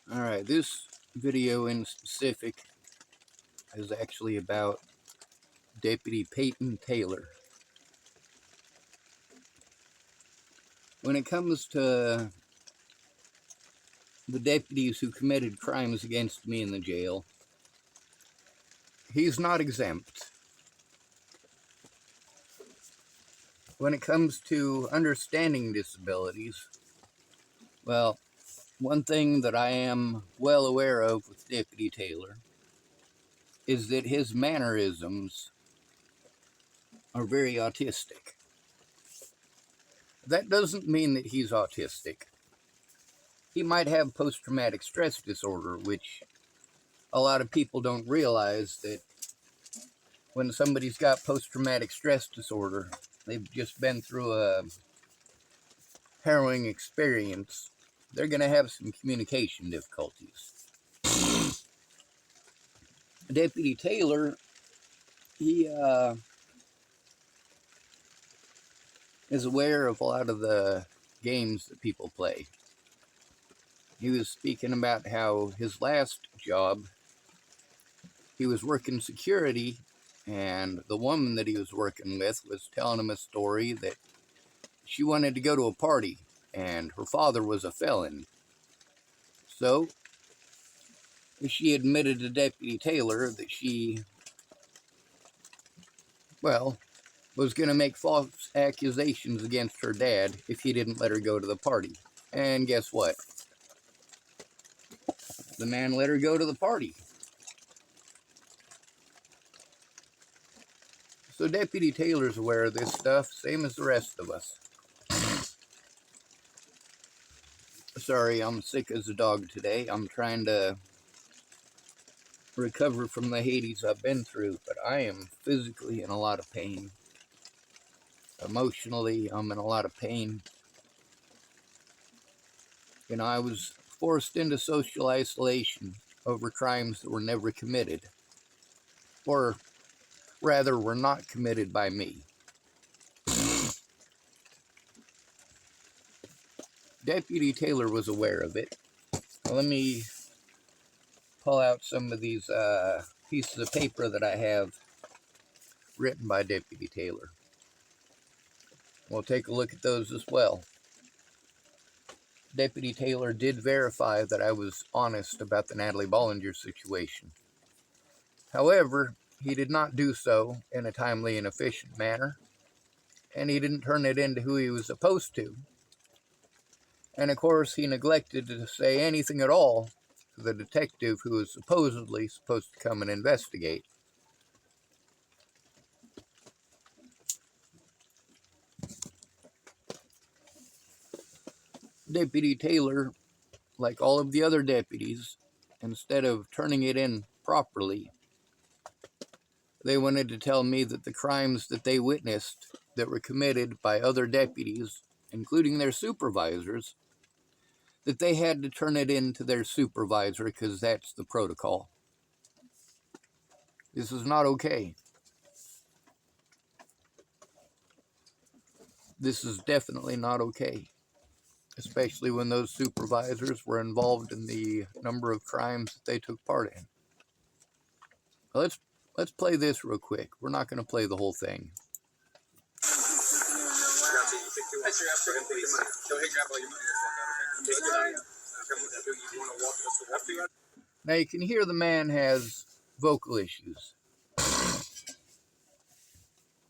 Alright, this video in specific is actually about Deputy Payton Taylor. When it comes to the deputies who committed crimes against me in the jail, he's not exempt. When it comes to understanding disabilities, well, one thing that I am well aware of with Deputy Taylor is that his mannerisms are very autistic. That doesn't mean that he's autistic. He might have post-traumatic stress disorder, which a lot of people don't realize that when somebody's got post-traumatic stress disorder, they've just been through a harrowing experience, they're going to have some communication difficulties. Deputy Taylor, he is aware of a lot of the games that people play. He was speaking about how his last job, he was working security, and the woman that he was working with was telling him a story that she wanted to go to a party, and her father was a felon. So, she admitted to Deputy Taylor that she, well, was going to make false accusations against her dad if he didn't let her go to the party. And guess what? The man let her go to the party. So Deputy Taylor's aware of this stuff, same as the rest of us. Sorry, I'm sick as a dog today. I'm trying to recover from the Hades I've been through, but I am physically in a lot of pain. Emotionally, I'm in a lot of pain. You know, I was forced into social isolation over crimes that were never committed. Or rather, were not committed by me. Deputy Taylor was aware of it. Let me pull out some of these pieces of paper that I have written by Deputy Taylor. We'll take a look at those as well. Deputy Taylor did verify that I was honest about the Natalie Bollinger situation. However, he did not do so in a timely and efficient manner, and he didn't turn it into who he was supposed to. And of course, he neglected to say anything at all to the detective who was supposedly supposed to come and investigate. Deputy Taylor, like all of the other deputies, instead of turning it in properly, they wanted to tell me that the crimes that they witnessed that were committed by other deputies, including their supervisors, that they had to turn it in to their supervisor because that's the protocol. This is not okay. This is definitely not okay, especially when those supervisors were involved in the number of crimes that they took part in. Let's play this real quick. We're not going to play the whole thing. Now you can hear the man has vocal issues.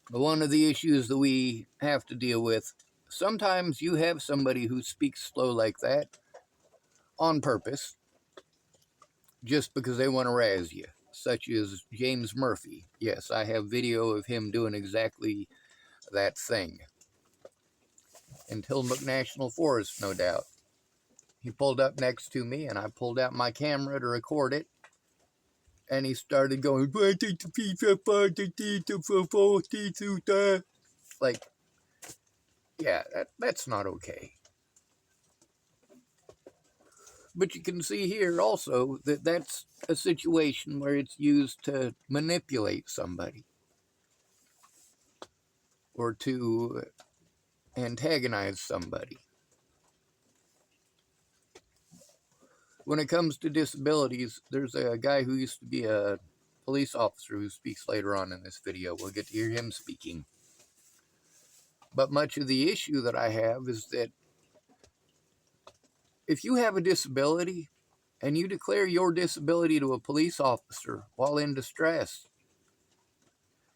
One of the issues that we have to deal with, sometimes you have somebody who speaks slow like that on purpose, just because they want to razz you, such as James Murphy. Yes, I have video of him doing exactly that thing. In Tillamook National Forest, no doubt. He pulled up next to me, and I pulled out my camera to record it, and he started going, like, yeah, that's not okay. But you can see here also that that's a situation where it's used to manipulate somebody or to antagonize somebody. When it comes to disabilities, there's a guy who used to be a police officer who speaks later on in this video. We'll get to hear him speaking. But much of the issue that I have is that if you have a disability and you declare your disability to a police officer while in distress,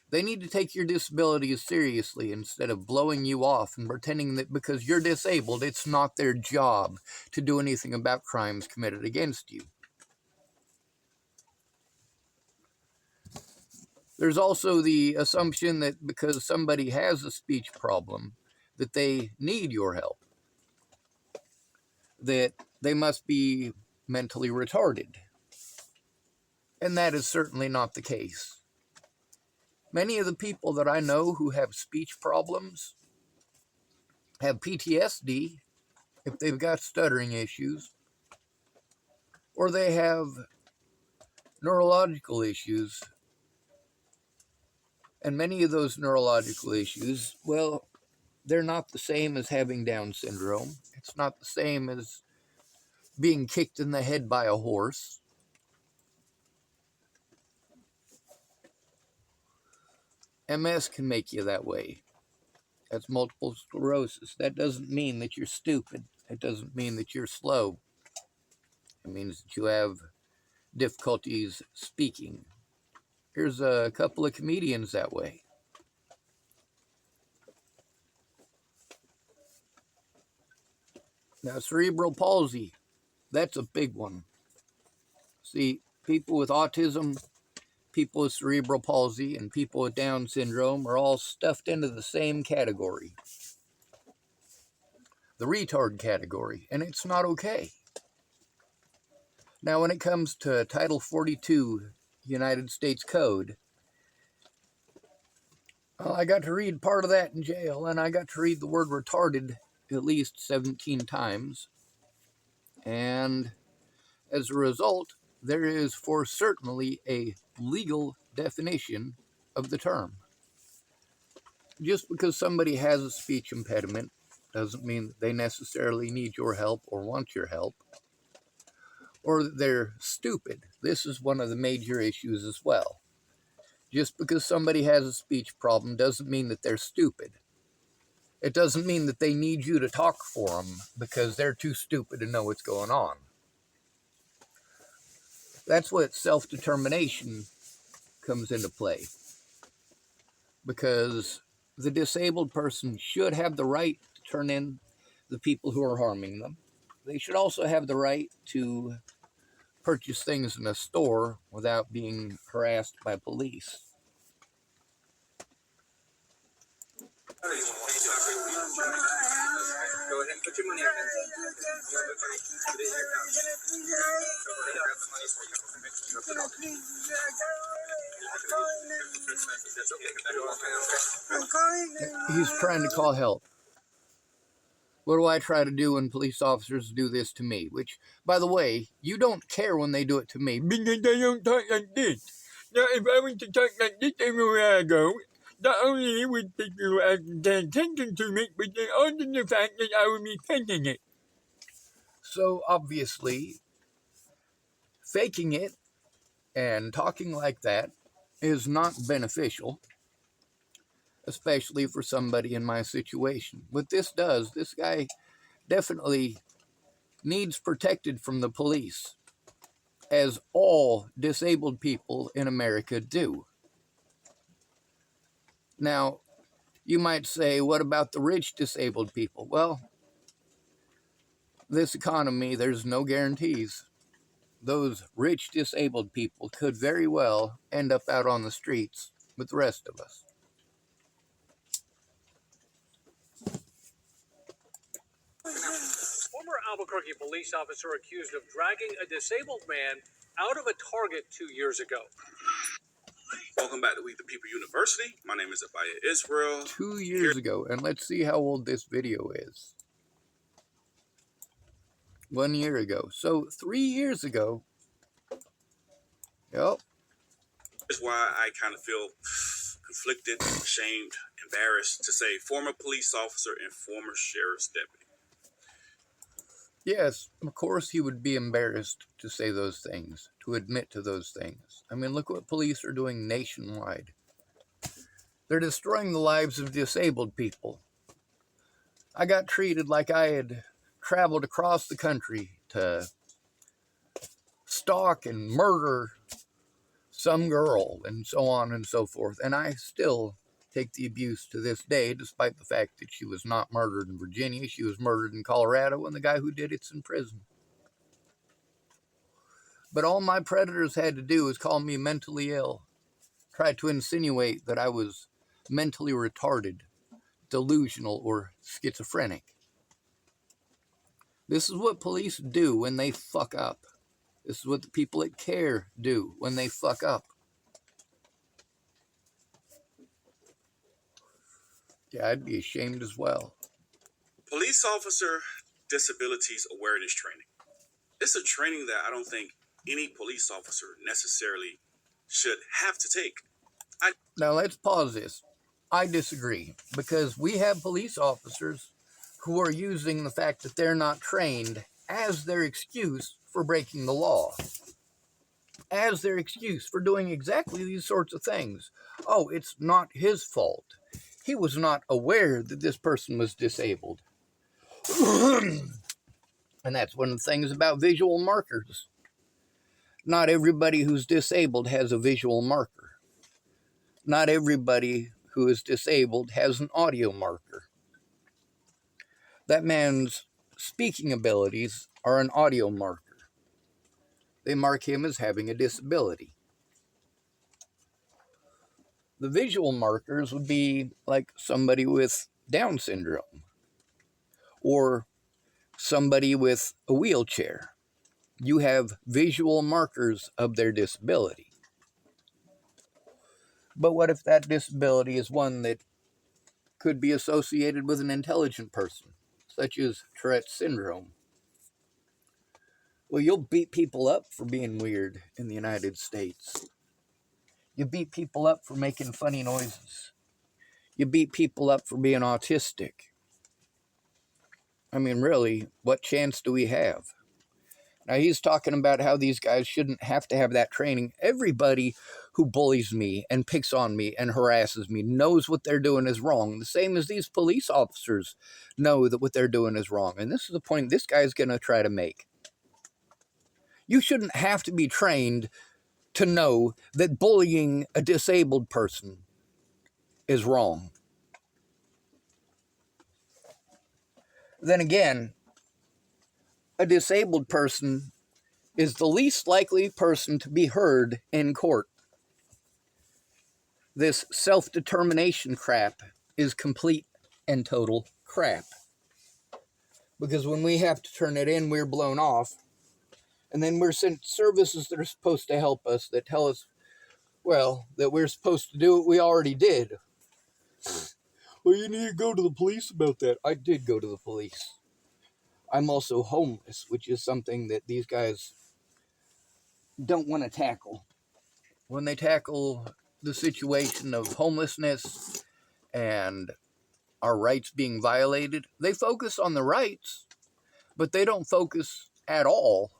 they need to take your disability seriously instead of blowing you off and pretending that because you're disabled, it's not their job to do anything about crimes committed against you. There's also the assumption that because somebody has a speech problem, that they need your help, that they must be mentally retarded. And that is certainly not the case. Many of the people that I know who have speech problems have PTSD, if they've got stuttering issues, or they have neurological issues. And many of those neurological issues, well, they're not the same as having Down syndrome. It's not the same as being kicked in the head by a horse. MS can make you that way. That's multiple sclerosis. That doesn't mean that you're stupid. It doesn't mean that you're slow. It means that you have difficulties speaking. Here's a couple of comedians that way. Now, cerebral palsy, that's a big one. See, people with autism, people with cerebral palsy, and people with Down syndrome are all stuffed into the same category, the retard category, and it's not okay. Now, when it comes to Title 42 United States Code, I got to read part of that in jail, and I got to read the word retarded at least 17 times. And as a result, there is for certainly a legal definition of the term. Just because somebody has a speech impediment doesn't mean that they necessarily need your help or want your help, or that they're stupid. This is one of the major issues as well. Just because somebody has a speech problem doesn't mean that they're stupid. It doesn't mean that they need you to talk for them because they're too stupid to know what's going on. That's what self-determination comes into play. Because the disabled person should have the right to turn in the people who are harming them. They should also have the right to purchase things in a store without being harassed by police. Go ahead and put your money up. He's trying to call help. What do I try to do when police officers do this to me? Which, by the way, you don't care when they do it to me because I don't talk like this. Now, if I was to talk like this everywhere I go, not only would people pay attention to me, but then also the fact that I would be faking it. So, obviously, faking it and talking like that is not beneficial, especially for somebody in my situation. What this does, this guy definitely needs protected from the police, as all disabled people in America do. Now, you might say, what about the rich disabled people? Well, this economy, there's no guarantees. Those rich disabled people could very well end up out on the streets with the rest of us. Former Albuquerque police officer accused of dragging a disabled man out of a Target 2 years ago. Welcome back to We the People University. My name is Abaya Israel. 2 years ago, and let's see how old this video is. 1 year ago. So 3 years ago. Yep. That's why I kind of feel conflicted, ashamed, embarrassed to say former police officer and former sheriff's deputy. Yes, of course he would be embarrassed to say those things, to admit to those things. I mean, look what police are doing nationwide. They're destroying the lives of disabled people. I got treated like I had traveled across the country to stalk and murder some girl and so on and so forth. And I still take the abuse to this day, despite the fact that she was not murdered in Virginia. She was murdered in Colorado, and the guy who did it's in prison. But all my predators had to do was call me mentally ill, try to insinuate that I was mentally retarded, delusional, or schizophrenic. This is what police do when they fuck up. This is what the people at CARE do when they fuck up. Yeah, I'd be ashamed as well. Police officer disabilities awareness training. It's a training that I don't think any police officer necessarily should have to take. Now let's pause this. I disagree, because we have police officers who are using the fact that they're not trained as their excuse for breaking the law, as their excuse for doing exactly these sorts of things. Oh, it's not his fault. He was not aware that this person was disabled. And that's one of the things about visual markers. Not everybody who's disabled has a visual marker. Not everybody who is disabled has an audio marker. That man's speaking abilities are an audio marker. They mark him as having a disability. The visual markers would be like somebody with Down syndrome or somebody with a wheelchair. You have visual markers of their disability. But what if that disability is one that could be associated with an intelligent person, such as Tourette's syndrome? Well, you'll beat people up for being weird in the United States. You beat people up for making funny noises. You beat people up for being autistic. I mean, really, what chance do we have? Now, he's talking about how these guys shouldn't have to have that training. Everybody who bullies me and picks on me and harasses me knows what they're doing is wrong. The same as these police officers know that what they're doing is wrong. And this is the point this guy's going to try to make. You shouldn't have to be trained to know that bullying a disabled person is wrong. Then again, a disabled person is the least likely person to be heard in court. This self-determination crap is complete and total crap. Because when we have to turn it in, we're blown off. And then we're sent services that are supposed to help us, that tell us, well, that we're supposed to do what we already did. Well, you need to go to the police about that. I did go to the police. I'm also homeless, which is something that these guys don't want to tackle. When they tackle the situation of homelessness and our rights being violated, they focus on the rights, but they don't focus at all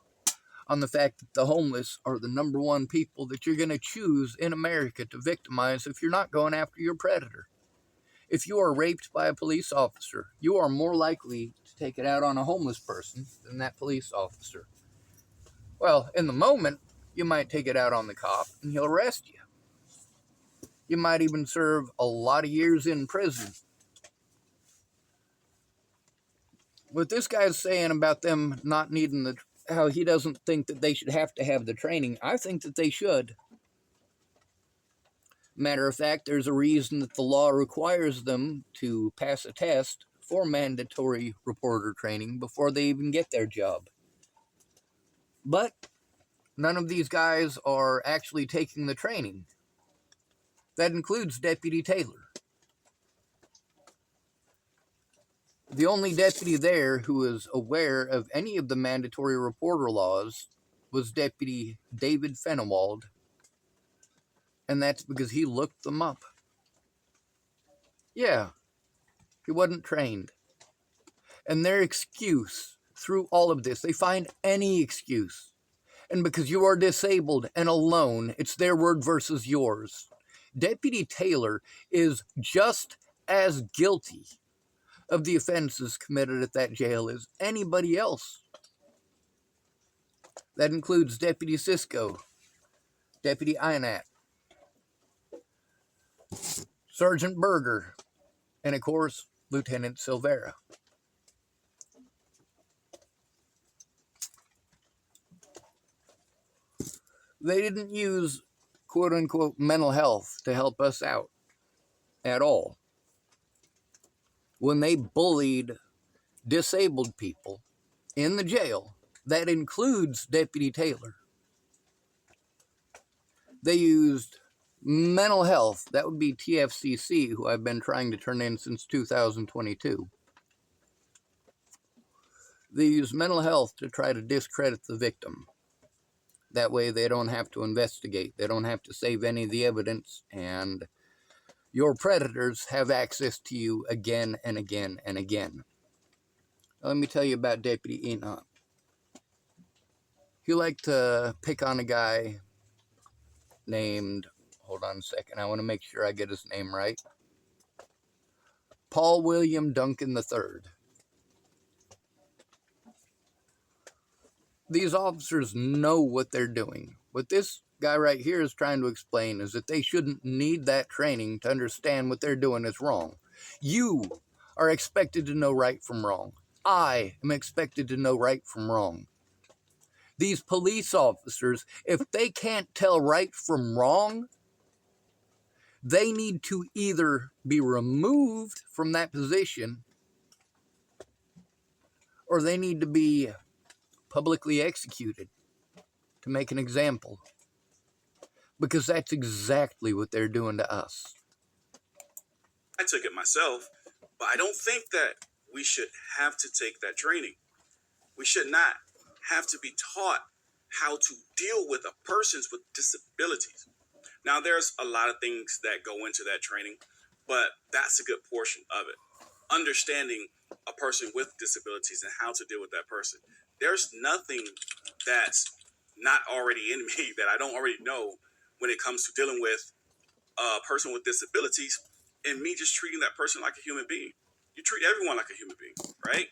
on the fact that the homeless are the number one people that you're going to choose in America to victimize if you're not going after your predator. If you are raped by a police officer, you are more likely to take it out on a homeless person than that police officer. Well, in the moment, you might take it out on the cop and he'll arrest you. You might even serve a lot of years in prison. What this guy's saying about them not needing how he doesn't think that they should have to have the training, I think that they should. Matter of fact, there's a reason that the law requires them to pass a test for mandatory reporter training before they even get their job. But none of these guys are actually taking the training. That includes Deputy Taylor. The only deputy there who was aware of any of the mandatory reporter laws was Deputy David Fenewald, and that's because he looked them up. Yeah, he wasn't trained. And their excuse through all of this, they find any excuse. And because you are disabled and alone, it's their word versus yours. Deputy Taylor is just as guilty of the offenses committed at that jail as anybody else. That includes Deputy Cisco, Deputy Inat, Sergeant Berger, and of course, Lieutenant Silvera. They didn't use quote-unquote mental health to help us out at all. When they bullied disabled people in the jail, that includes Deputy Taylor, they used mental health. That would be TFCC, who I've been trying to turn in since 2022. They use mental health to try to discredit the victim. That way they don't have to investigate. They don't have to save any of the evidence, and your predators have access to you again and again and again. Let me tell you about Deputy Enoch. He liked to pick on a guy named, hold on a second, I want to make sure I get his name right, Paul William Duncan III. These officers know what they're doing. What this guy right here is trying to explain is that they shouldn't need that training to understand what they're doing is wrong. You are expected to know right from wrong. I am expected to know right from wrong. These police officers, if they can't tell right from wrong, they need to either be removed from that position or they need to be publicly executed to make an example. Because that's exactly what they're doing to us. I took it myself, but I don't think that we should have to take that training. We should not have to be taught how to deal with persons with disabilities. Now, there's a lot of things that go into that training, but that's a good portion of it. Understanding a person with disabilities and how to deal with that person. There's nothing that's not already in me that I don't already know when it comes to dealing with a person with disabilities and me just treating that person like a human being. You treat everyone like a human being, right?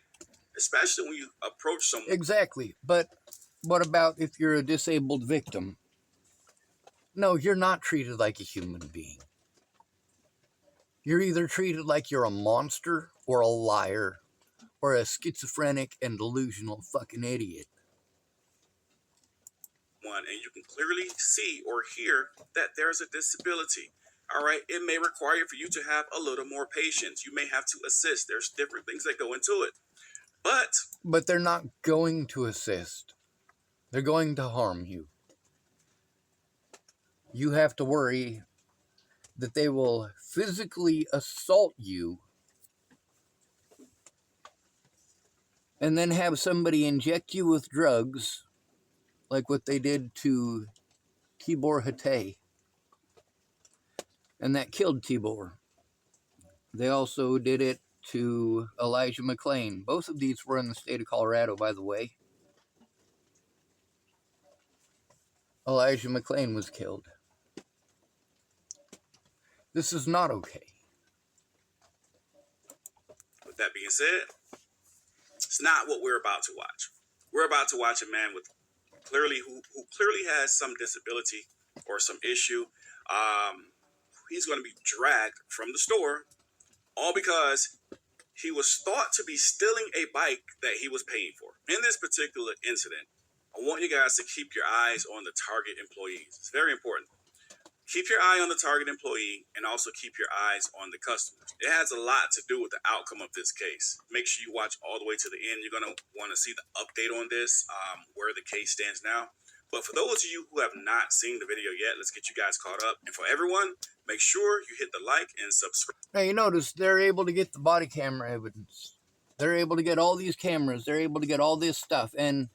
Especially when you approach someone. Exactly. But what about if you're a disabled victim? No, you're not treated like a human being. You're either treated like you're a monster or a liar or a schizophrenic and delusional fucking idiot. And you can clearly see or hear that there's a disability. All right, it may require for you to have a little more patience. You may have to assist. There's different things that go into it. But they're not going to assist. They're going to harm you. You have to worry that they will physically assault you and then have somebody inject you with drugs like what they did to Tibor Hatay. And that killed Tibor. They also did it to Elijah McClain. Both of these were in the state of Colorado, by the way. Elijah McClain was killed. This is not okay. With that being said, it's not what we're about to watch. We're about to watch a man with who clearly has some disability or some issue. He's going to be dragged from the store, all because he was thought to be stealing a bike that he was paying for. In this particular incident, I want you guys to keep your eyes on the target employees. It's very important. Keep your eye on the target employee and also keep your eyes on the customers. It has a lot to do with the outcome of this case. Make sure you watch all the way to the end. You're going to want to see the update on this, where the case stands now. But for those of you who have not seen the video yet, let's get you guys caught up. And for everyone, make sure you hit the like and subscribe. Now you notice they're able to get the body camera evidence. They're able to get all these cameras. They're able to get all this stuff. And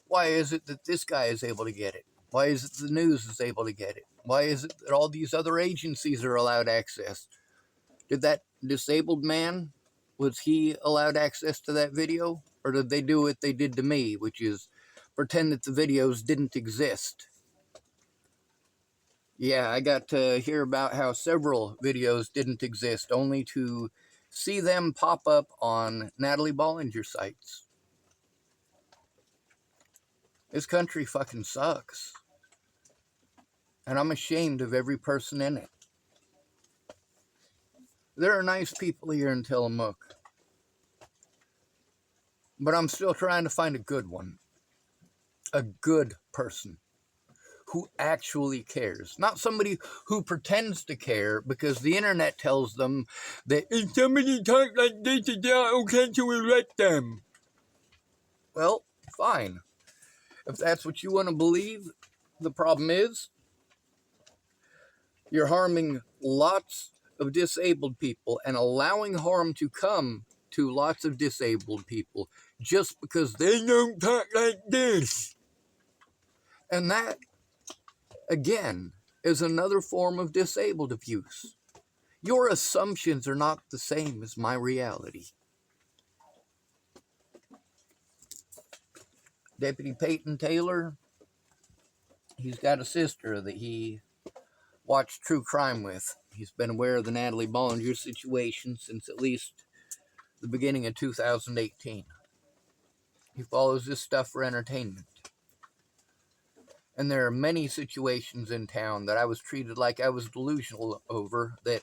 why is it that this guy is able to get it? Why is it the news is able to get it? Why is it that all these other agencies are allowed access? Did that disabled man, was he allowed access to that video? Or did they do what they did to me, which is pretend that the videos didn't exist? Yeah, I got to hear about how several videos didn't exist, only to see them pop up on Natalie Bollinger sites. This country fucking sucks. And I'm ashamed of every person in it. There are nice people here in Tillamook, but I'm still trying to find a good one. A good person who actually cares. Not somebody who pretends to care because the internet tells them that if somebody talks like this, it's not okay to elect them. Well, fine. If that's what you want to believe, the problem is you're harming lots of disabled people and allowing harm to come to lots of disabled people just because they don't talk like this. And that, again, is another form of disabled abuse. Your assumptions are not the same as my reality. Deputy Payton Taylor, he's got a sister that he watched true crime with. He's been aware of the Natalie Bollinger situation since at least the beginning of 2018. He follows this stuff for entertainment. And there are many situations in town that I was treated like I was delusional over that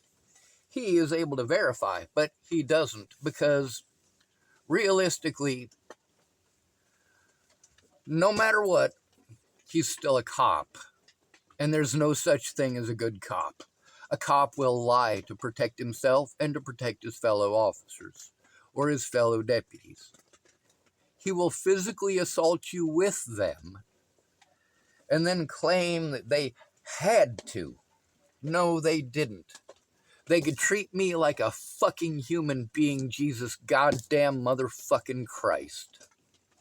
he is able to verify, but he doesn't, because realistically, no matter what, he's still a cop. And there's no such thing as a good cop. A cop will lie to protect himself and to protect his fellow officers or his fellow deputies. He will physically assault you with them and then claim that they had to. No, they didn't. They could treat me like a fucking human being, Jesus goddamn motherfucking Christ.